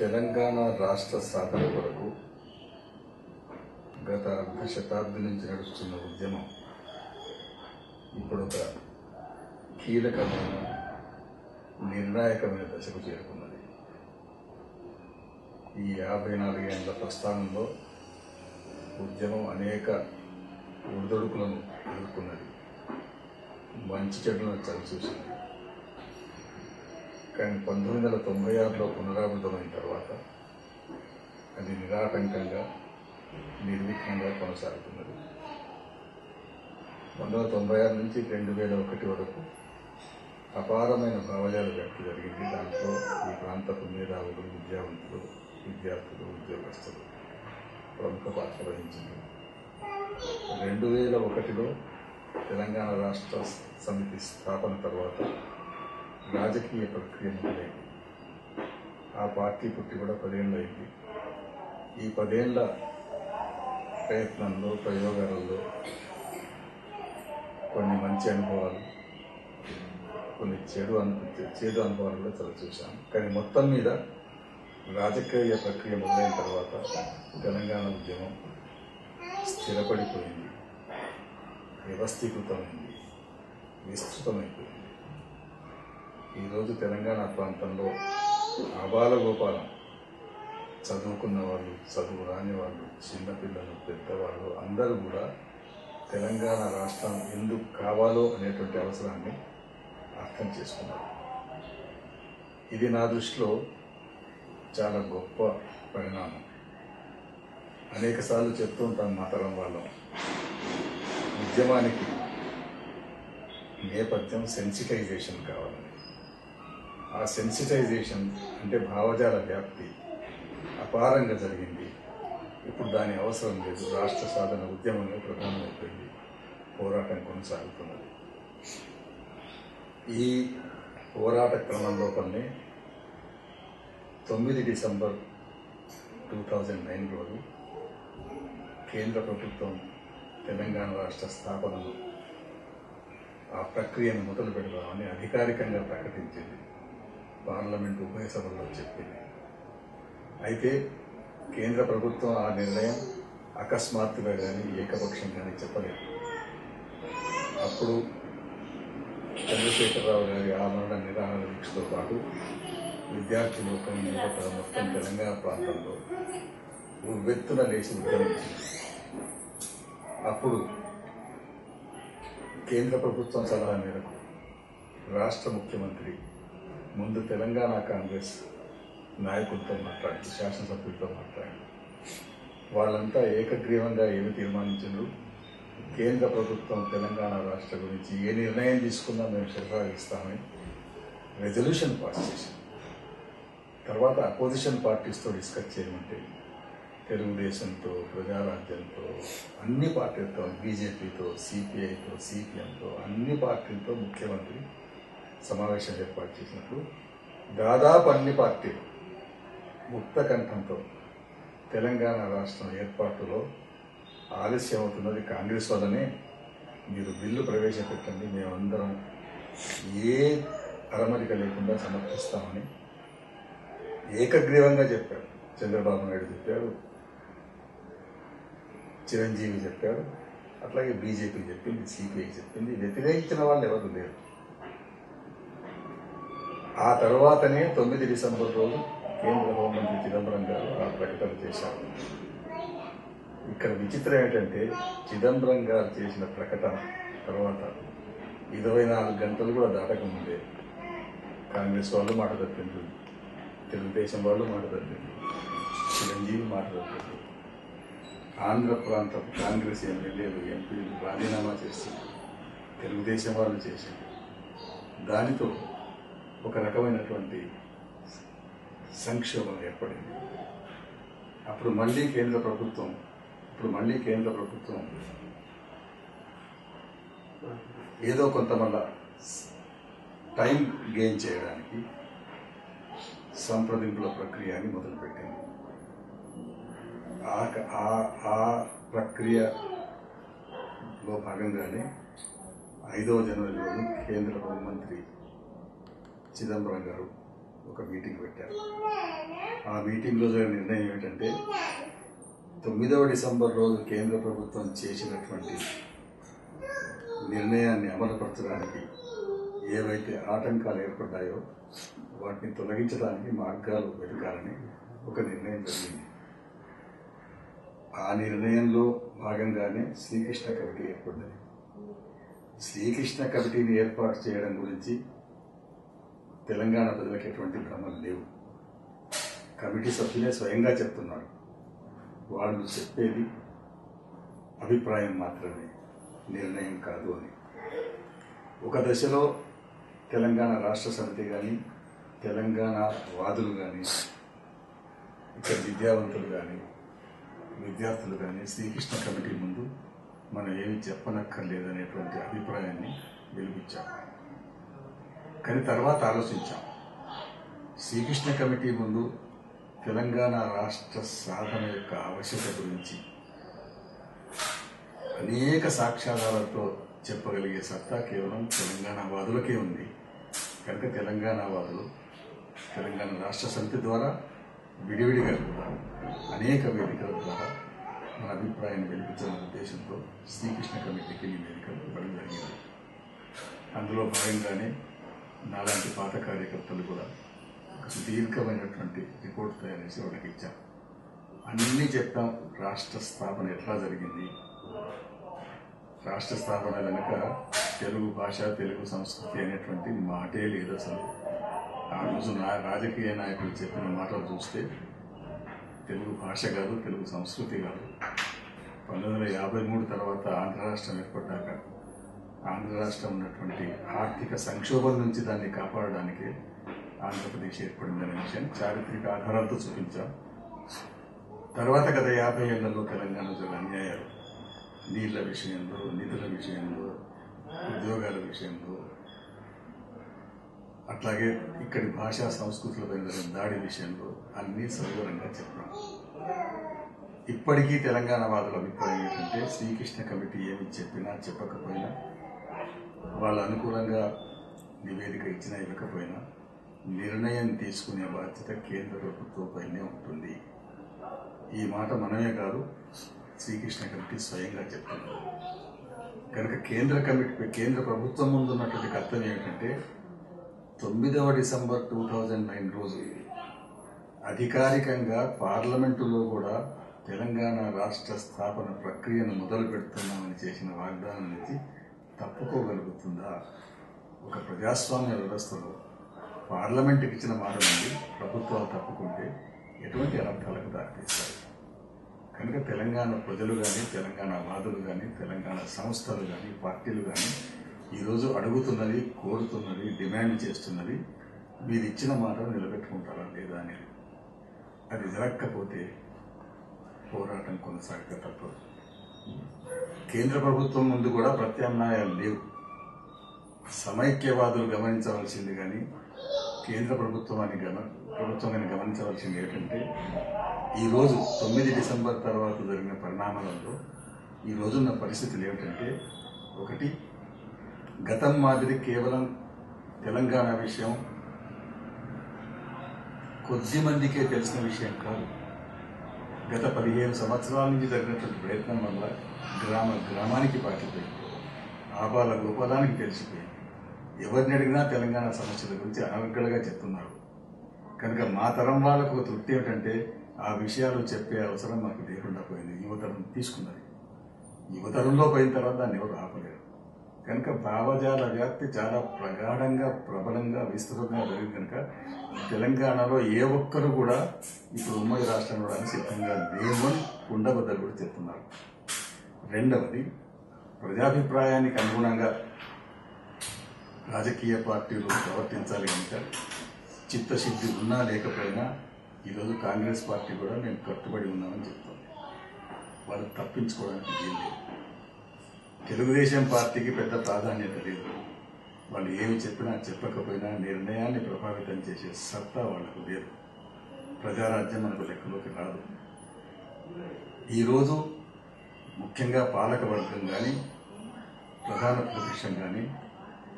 తెలంగాణ రాష్ట్ర సాధన కొరకు గత అర్ధ శతాబ్ది నుంచి నడుస్తున్న ఉద్యమం ఇప్పుడు ఒక కీలకమైన నిర్ణాయకమైన దశకు చేరుకున్నది. ఈ 54 ఏళ్ల ప్రస్థానంలో ఉద్యమం అనేక ఒడిదొడుకులను ఎదుర్కొన్నది, మంచి చెడులను చవిచూసింది. కానీ 1996లో పునరావృతమైన తర్వాత అది నిరాటంకంగా నిర్విఘ్నంగా కొనసాగుతున్నది. 1996 నుంచి 2001 వరకు అపారమైన భావజాల వ్యాప్తి జరిగింది. దాంట్లో ఈ ప్రాంతపు మేధావులు, విద్యావంతులు, విద్యార్థులు, ఉద్యోగస్తులు ప్రముఖ పాత్ర వహించింది. 2001లో తెలంగాణ రాష్ట్ర సమితి స్థాపన తర్వాత రాజకీయ ప్రక్రియ మొదలైంది. ఆ పార్టీ పుట్టి కూడా 10 ఏళ్ళు అయింది. ఈ 10 ఏళ్ల ప్రయత్నంలో, ప్రయోగాలలో కొన్ని మంచి అనుభవాలు, కొన్ని చేదు అనుభవాలు కూడా చూశాం. కానీ మొత్తం మీద రాజకీయ ప్రక్రియ మొదలైన తర్వాత తెలంగాణ ఉద్యమం స్థిరపడిపోయింది, వ్యవస్థీకృతమైంది, విస్తృతమైపోయింది. ఈరోజు తెలంగాణ ప్రాంతంలో ఆబాలగోపాలం, చదువుకున్న వాళ్ళు, చదువు రాని వాళ్ళు, చిన్నపిల్లలు, పెద్దవాళ్ళు అందరూ కూడా తెలంగాణ రాష్ట్రం ఎందుకు కావాలో అనేటువంటి అవసరాన్ని అర్థం చేసుకున్నారు. ఇది నా దృష్టిలో చాలా గొప్ప పరిణామం. అనేకసార్లు చెప్తూ ఉంటాం మా తరం వాళ్ళం, ఉద్యమానికి నేపథ్యం సెన్సిటైజేషన్ కావాలని. ఆ సెన్సిటైజేషన్ అంటే భావజాల వ్యాప్తి అపారంగా జరిగింది. ఇప్పుడు దాని అవసరం లేదు. రాష్ట్ర సాధన ఉద్యమంలో ప్రధానమైపోయింది, పోరాటం కొనసాగుతున్నది. ఈ పోరాట క్రమంలో కొన్ని 9 డిసెంబర్ 2009 రోజు కేంద్ర ప్రభుత్వం తెలంగాణ రాష్ట్ర స్థాపనను, ఆ ప్రక్రియను మొదలు పెడదామని అధికారికంగా ప్రకటించింది. పార్లమెంటు ఉభయ సభల్లో చెప్పింది. అయితే కేంద్ర ప్రభుత్వం ఆ నిర్ణయం అకస్మాత్తుగా కానీ ఏకపక్షంగానే చెప్పలేదు. అప్పుడు చంద్రశేఖరరావు గారి ఆమరణ నిరాహార దీక్షతో పాటు విద్యార్థి లోకం, యువత మొత్తం తెలంగాణ ప్రాంతంలో ఉవ్వెత్తున లేచి ఉద్యమించింది. అప్పుడు కేంద్ర ప్రభుత్వం సలహా మేరకు రాష్ట్ర ముఖ్యమంత్రి ముందు తెలంగాణ కాంగ్రెస్ నాయకులతో మాట్లాడి, శాసనసభ్యులతో మాట్లాడి, వాళ్ళంతా ఏకగ్రీవంగా ఏమి తీర్మానించారు, కేంద్ర ప్రభుత్వం తెలంగాణ రాష్ట్ర గురించి ఏ నిర్ణయం తీసుకున్నా మేము శిఫారసిస్తామని రెజల్యూషన్ పాస్ చేశాం. తర్వాత అపోజిషన్ పార్టీస్తో డిస్కస్ చేయమంటే తెలుగుదేశంతో, ప్రజారాజ్యంతో, అన్ని పార్టీలతో, బీజేపీతో, సిపిఐతో, సిపిఎంతో, అన్ని పార్టీలతో ముఖ్యమంత్రి సమావేశం ఏర్పాటు చేసినప్పుడు దాదాపు అన్ని పార్టీలు ముక్త కంఠంతో తెలంగాణ రాష్ట్రం ఏర్పాటులో ఆలస్యం అవుతున్నది కాంగ్రెస్ వల్లనే, మీరు బిల్లు ప్రవేశపెట్టండి, మేమందరం ఏ అరమరిక లేకుండా సమర్థిస్తామని ఏకగ్రీవంగా చెప్పారు. చంద్రబాబు నాయుడు చెప్పారు, చిరంజీవి చెప్పారు, అట్లాగే బీజేపీ చెప్పింది, సిపిఐ చెప్పింది. వ్యతిరేకించిన వాళ్ళు ఎవరు లేరు. ఆ తర్వాతనే 9 డిసెంబర్ రోజు కేంద్ర హోంమంత్రి చిదంబరం గారు ఆ ప్రకటన చేశారు. ఇక్కడ విచిత్రం ఏంటంటే, చిదంబరం గారు చేసిన ప్రకటన తర్వాత 24 గంటలు కూడా దాటకముందే కాంగ్రెస్ వాళ్ళు మాట తప్పిండ్రు, తెలుగుదేశం వాళ్ళు మాట తప్పిండ్రు, చిరంజీవి మాట తప్పిండ్రు, ఆంధ్ర ప్రాంత కాంగ్రెస్ ఎమ్మెల్యేలు, ఎంపీలు రాజీనామా చేస్తారు, తెలుగుదేశం వాళ్ళు చేశారు. దానితో ఒక రకమైనటువంటి సంక్షోభం ఏర్పడింది. అప్పుడు మళ్ళీ కేంద్ర ప్రభుత్వం ఏదో కొంత మళ్ళా టైం గెయిన్ చేయడానికి సంప్రదింపుల ప్రక్రియని మొదలుపెట్టింది. ఆ ప్రక్రియలో భాగంగానే 5వ జనవరి రోజు కేంద్ర హోంమంత్రి చిదంబరం గారు ఒక మీటింగ్ పెట్టారు. ఆ మీటింగ్లో జరిగిన నిర్ణయం ఏమిటంటే 9వ డిసెంబర్ రోజు కేంద్ర ప్రభుత్వం చేసినటువంటి నిర్ణయాన్ని అమలుపరచడానికి ఏవైతే ఆటంకాలు ఏర్పడ్డాయో వాటిని తొలగించడానికి మార్గాలు వెతకాలని ఒక నిర్ణయం జరిగింది. ఆ నిర్ణయంలో భాగంగానే శ్రీకృష్ణ కమిటీ ఏర్పడింది. శ్రీకృష్ణ కమిటీని ఏర్పాటు చేయడం గురించి తెలంగాణ ప్రజలకు ఎటువంటి భ్రమలు లేవు. కమిటీ సభ్యులే స్వయంగా చెప్తున్నారు, వాళ్ళు చెప్పేది అభిప్రాయం మాత్రమే, నిర్ణయం కాదు అని. ఒక దశలో తెలంగాణ రాష్ట్ర సమితి కానీ, తెలంగాణ వాదులు కానీ, ఇక్కడ విద్యావంతులు కానీ, విద్యార్థులు కానీ శ్రీకృష్ణ కమిటీ ముందు మనం ఏమి చెప్పనక్కర్లేదనేటువంటి అభిప్రాయాన్ని వెలిపించాం. కానీ తర్వాత ఆలోచించాం, శ్రీకృష్ణ కమిటీ ముందు తెలంగాణ రాష్ట్ర సాధన యొక్క ఆవశ్యకత గురించి అనేక సాక్ష్యాధారాలతో చెప్పగలిగే సత్తా కేవలం తెలంగాణ వాదులకే ఉంది. కనుక తెలంగాణ వాదులు తెలంగాణ రాష్ట్ర సమితి ద్వారా విడివిడిగా కూడా అనేక వేదికల ద్వారా మన అభిప్రాయాన్ని వెలిపించాలనే ఉద్దేశంతో శ్రీకృష్ణ కమిటీకి నివేదికలు ఇవ్వడం జరిగింది. అందులో భాగంగానే నాలాంటి పాత కార్యకర్తలు కూడా ఒక సుదీర్ఘమైనటువంటి రిపోర్ట్ తయారు చేసి వాళ్ళకి ఇచ్చాం. అన్నీ చెప్తాం. రాష్ట్ర స్థాపన ఎట్లా జరిగింది, రాష్ట్ర స్థాపన వెనుక తెలుగు భాష, తెలుగు సంస్కృతి అనేటువంటి మాటే లేదు అసలు. ఆ రోజు రాజకీయ నాయకులు చెప్పిన మాటలు చూస్తే తెలుగు భాష కాదు, తెలుగు సంస్కృతి కాదు. 1953 తర్వాత ఆంధ్ర రాష్ట్రం ఏర్పడ్డాక ఆంధ్ర రాష్ట్రం ఉన్నటువంటి ఆర్థిక సంక్షోభం నుంచి దాన్ని కాపాడడానికి ఆంధ్రప్రదేశ్ ఏర్పడిందనే విషయాన్ని చారిత్రక ఆధారాలతో చూపించాం. తర్వాత గత 50 ఏళ్లలో తెలంగాణ జరిగిన అన్యాయాలు, నీళ్ల విషయంలో, నిధుల విషయంలో, ఉద్యోగాల విషయంలో, అట్లాగే ఇక్కడి భాషా సంస్కృతులపై జరిగిన దాడి విషయంలో అన్నీ సవివరంగా చెప్పాం. ఇప్పటికీ తెలంగాణ వాదుల అభిప్రాయం ఏంటంటే శ్రీకృష్ణ కమిటీ ఏమి చెప్పినా చెప్పకపోయినా, వాళ్ళ అనుకూలంగా నివేదిక ఇచ్చినా ఇవ్వకపోయినా నిర్ణయం తీసుకునే బాధ్యత కేంద్ర ప్రభుత్వంపైనే ఉంటుంది. ఈ మాట మనమే కాదు, శ్రీకృష్ణ కమిటీ స్వయంగా చెప్తుంది. కనుక కేంద్ర ప్రభుత్వం ముందు ఉన్నటువంటి కర్తవ్యం ఏమిటంటే 9వ డిసెంబర్ 2009 రోజు అధికారికంగా పార్లమెంటులో కూడా తెలంగాణ రాష్ట్ర స్థాపన ప్రక్రియను మొదలు పెడుతున్నామని చేసిన వాగ్దానం నుంచి తప్పుకోగలుగుతుందా? ఒక ప్రజాస్వామ్య వ్యవస్థలో పార్లమెంటుకి ఇచ్చిన మాట నుండి ప్రభుత్వాలు తప్పుకుంటే ఎటువంటి అనర్థాలకు దారితీస్తాయి. కనుక తెలంగాణ ప్రజలు కానీ, తెలంగాణ వాదులు కానీ, తెలంగాణ సంస్థలు కానీ, పార్టీలు కానీ ఈరోజు అడుగుతున్నది, కోరుతున్నది, డిమాండ్ చేస్తున్నది మీరు ఇచ్చిన మాట నిలబెట్టుకుంటారా లేదా అనేది. అది జరగకపోతే పోరాటం కొనసాగక తప్పదు. కేంద్ర ప్రభుత్వం ముందు కూడా ప్రత్యామ్నాయాలు లేవు. సమైక్యవాదులు గమనించవలసింది కానీ కేంద్ర ప్రభుత్వాన్ని గమనించవలసింది ఏంటంటే ఈరోజు 9 డిసెంబర్ తర్వాత జరిగిన పరిణామాలలో ఈ రోజున్న పరిస్థితులు ఏమిటంటే, ఒకటి, గతం మాదిరి కేవలం తెలంగాణ విషయం కొద్ది మందికే తెలిసిన విషయం కాదు. గత 15 సంవత్సరాల నుంచి జరిగినటువంటి ప్రయత్నం వల్ల గ్రామానికి పాకిపోయింది, ఆబాల గోపాలానికి తెలిసిపోయింది. ఎవరిని అడిగినా తెలంగాణ సమస్యల గురించి అనర్గళగా చెప్తున్నారు. కనుక మా తరం వాళ్ళకు ఒక తృప్తి ఏమిటంటే ఆ విషయాలు చెప్పే అవసరం మాకు లేకుండా పోయింది. యువతరం తీసుకున్నది. యువతరంలో పోయిన తర్వాత దాన్ని ఎవరు ఆపలేరు. కనుక భావజాల వ్యాప్తి చాలా ప్రగాఢంగా, ప్రబలంగా, విస్తృతంగా జరిగింది. కనుక తెలంగాణలో ఏ ఒక్కరు కూడా ఇప్పుడు ఉమ్మడి రాష్ట్రం రావడానికి సిద్ధంగా లేవని కుండబద్దలు కూడా చెప్తున్నారు. రెండవది, ప్రజాభిప్రాయానికి అనుగుణంగా రాజకీయ పార్టీలు ప్రవర్తించాలి. కనుక చిత్తశుద్ధి ఉన్నా లేకపోయినా ఈరోజు కాంగ్రెస్ పార్టీ కూడా మేము కట్టుబడి ఉన్నామని చెప్తాం. వాళ్ళు తప్పించుకోవడానికి వీలు లేదు. తెలుగుదేశం పార్టీకి పెద్ద ప్రాధాన్యత లేదు. వాళ్ళు ఏమి చెప్పినా చెప్పకపోయినా నిర్ణయాన్ని ప్రభావితం చేసే సత్తా వాళ్లకు లేదు. ప్రజారాజ్యం మనకు లెక్కలోకి రాదు. ఈరోజు ముఖ్యంగా పాలక వర్గం కానీ, ప్రధాన ప్రతిపక్షం కానీ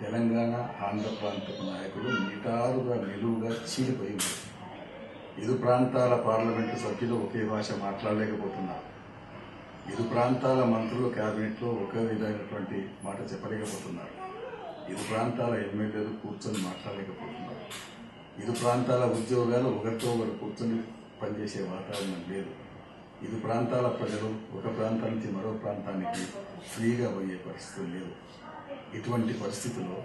తెలంగాణ ఆంధ్ర ప్రాంతపు నాయకులు నిటారుగా నిలువుగా చీలిపోయింది. ఇరు ప్రాంతాల పార్లమెంటు సభ్యులు ఒకే భాష మాట్లాడలేకపోతున్నారు. ఇరు ప్రాంతాల మంత్రులు కేబినెట్లో ఒకే విధమైనటువంటి మాట చెప్పలేకపోతున్నారు. ఇరు ప్రాంతాల ఎమ్మెల్యేలు కూర్చొని మాట్లాడలేకపోతున్నారు. ఇరు ప్రాంతాల ఉద్యోగాలు ఒకరితో ఒకరు కూర్చొని పనిచేసే వాతావరణం లేదు. ఇరు ప్రాంతాల ప్రజలు ఒక ప్రాంతం నుంచి మరో ప్రాంతానికి ఫ్రీగా పోయే పరిస్థితులు లేవు. ఇటువంటి పరిస్థితుల్లో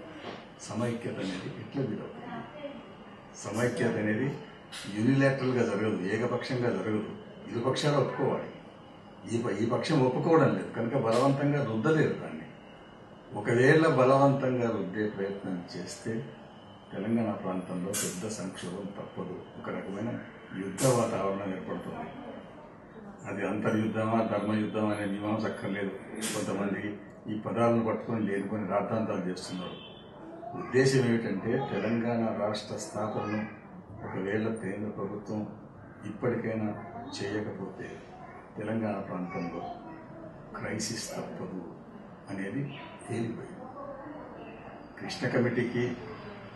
సమైక్యత అనేది ఎట్లా వీలవుతుంది? సమైక్యత అనేది యూనిలాటరల్గా జరగదు, ఏకపక్షంగా జరగదు. ఇరు పక్షాలు ఒప్పుకోవాలి. ఈ పక్షం ఒప్పుకోవడం లేదు కనుక బలవంతంగా రుద్దలేరు దాన్ని. ఒకవేళ బలవంతంగా రుద్దే ప్రయత్నం చేస్తే తెలంగాణ ప్రాంతంలో పెద్ద సంక్షోభం తప్పదు. ఒక రకమైన యుద్ధ వాతావరణం ఏర్పడుతుంది. అది అంతర్యుద్ధమా ధర్మయుద్ధం అనే మీమాంస అక్కర్లేదు. కొంతమంది ఈ పదాలను పట్టుకొని లేనిపోని రాద్ధాంతాలు చేస్తున్నారు. ఉద్దేశం ఏమిటంటే తెలంగాణ రాష్ట్ర స్థాపనను ఒకవేళ కేంద్ర ప్రభుత్వం ఇప్పటికైనా చేయకపోతే తెలంగాణ ప్రాంతంలో క్రైసిస్ తప్పదు అనేది తేలిపోయింది. కృష్ణ కమిటీకి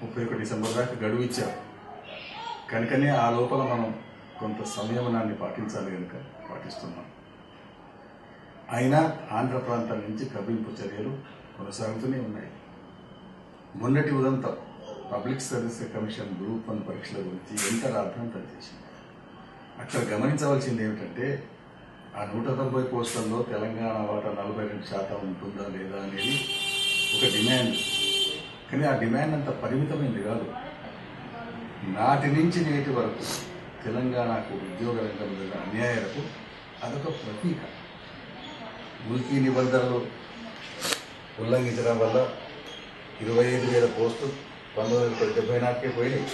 31 డిసెంబర్ దాకా గడువు ఇచ్చారు కనుకనే ఆ లోపల మనం కొంత సంయమనాన్ని పాటించాలి కనుక పాటిస్తున్నాం. అయినా ఆంధ్ర ప్రాంతం నుంచి కబింపు చర్యలు కొనసాగుతూనే ఉన్నాయి. మొన్నటి ఉదంతం పబ్లిక్ సర్వీస్ కమిషన్ గ్రూప్ 1 పరీక్షల గురించి ఎంత రాద్ధాంతం చేసింది. అక్కడ గమనించవలసింది ఏమిటంటే ఆ 190 పోస్టుల్లో తెలంగాణ వాటా 42% ఉంటుందా లేదా అనేది ఒక డిమాండ్. కానీ ఆ డిమాండ్ అంత పరిమితమైంది కాదు. నాటి నుంచి నేటి వరకు తెలంగాణకు ఉద్యోగ రంగం జరిగిన అన్యాయాలకు అదొక ప్రతీక. ఉల్కీ నిబంధనలు ఉల్లంఘించడం వల్ల 25,000 పోస్టులు 1970 నాటికే పోయినాయి.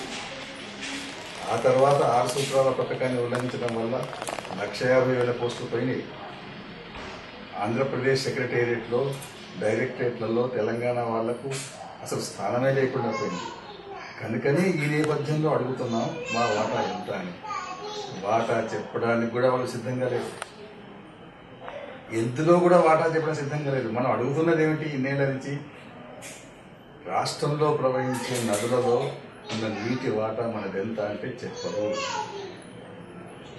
ఆ తర్వాత 6 సూత్రాల పథకాన్ని ఉల్లంఘించడం వల్ల 150,000 పోస్టులు పోయినాయి. ఆంధ్రప్రదేశ్ సెక్రటేరియట్లో డైరెక్టరేట్లలో తెలంగాణ వాళ్లకు అసలు స్థానమే లేకుండా పోయింది. కనుకనే ఈ నేపథ్యంలో అడుగుతున్నాం మా వాటా ఎంత అని. వాటా చెప్పడానికి కూడా వాళ్ళు సిద్ధంగా లేదు. ఎందులో కూడా వాటా చెప్పడం సిద్ధంగా లేదు. మనం అడుగుతున్నది ఏమిటి? ఇన్నేళ్ల నుంచి రాష్ట్రంలో ప్రవహించే నదులలో ఉన్న నీటి వాటా మనదెంత అంటే చెప్పరు.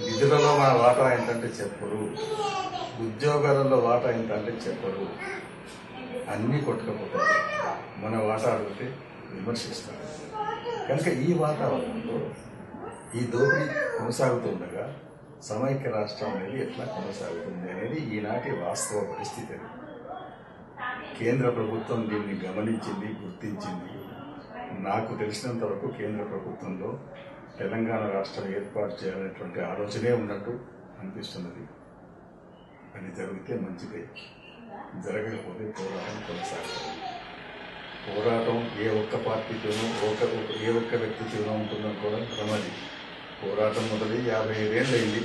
నిధులలో మన వాటా ఎంతంటే చెప్పరు. ఉద్యోగాలలో వాటా ఎంత అంటే చెప్పరు. అన్నీ కొట్టుకపోతారు. మన వాటా అడిగితే విమర్శిస్తారు. కనుక ఈ వాతావరణంలో ఈ దోపిడీ కొనసాగుతుండగా సమైక్య రాష్ట్రం అనేది ఎట్లా కొనసాగుతుంది అనేది ఈనాటి వాస్తవ పరిస్థితి. కేంద్ర ప్రభుత్వం దీన్ని గమనించింది, గుర్తించింది. నాకు తెలిసినంత వరకు కేంద్ర ప్రభుత్వంలో తెలంగాణ రాష్ట్రం ఏర్పాటు చేయాలనేటువంటి ఆలోచనే ఉన్నట్టు అనిపిస్తున్నది. అది జరిగితే మంచిదే, జరగకపోతే పోరాటం కొనసాగుతుంది. పోరాటం ఏ ఒక్క పార్టీతోనూ ఏ ఒక్క వ్యక్తితోనూ ఉంటుందని కూడా క్రమది. పోరాటం మొదలై 55 ఏళ్ళు అయింది.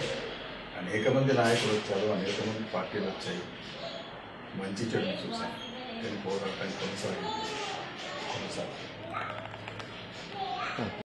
అనేక మంది నాయకులు వచ్చారు, అనేక మంది పార్టీలు వచ్చాయి. మంచి చెడును చూశాను. కానీ పోరాటాన్ని కొనసాగింది.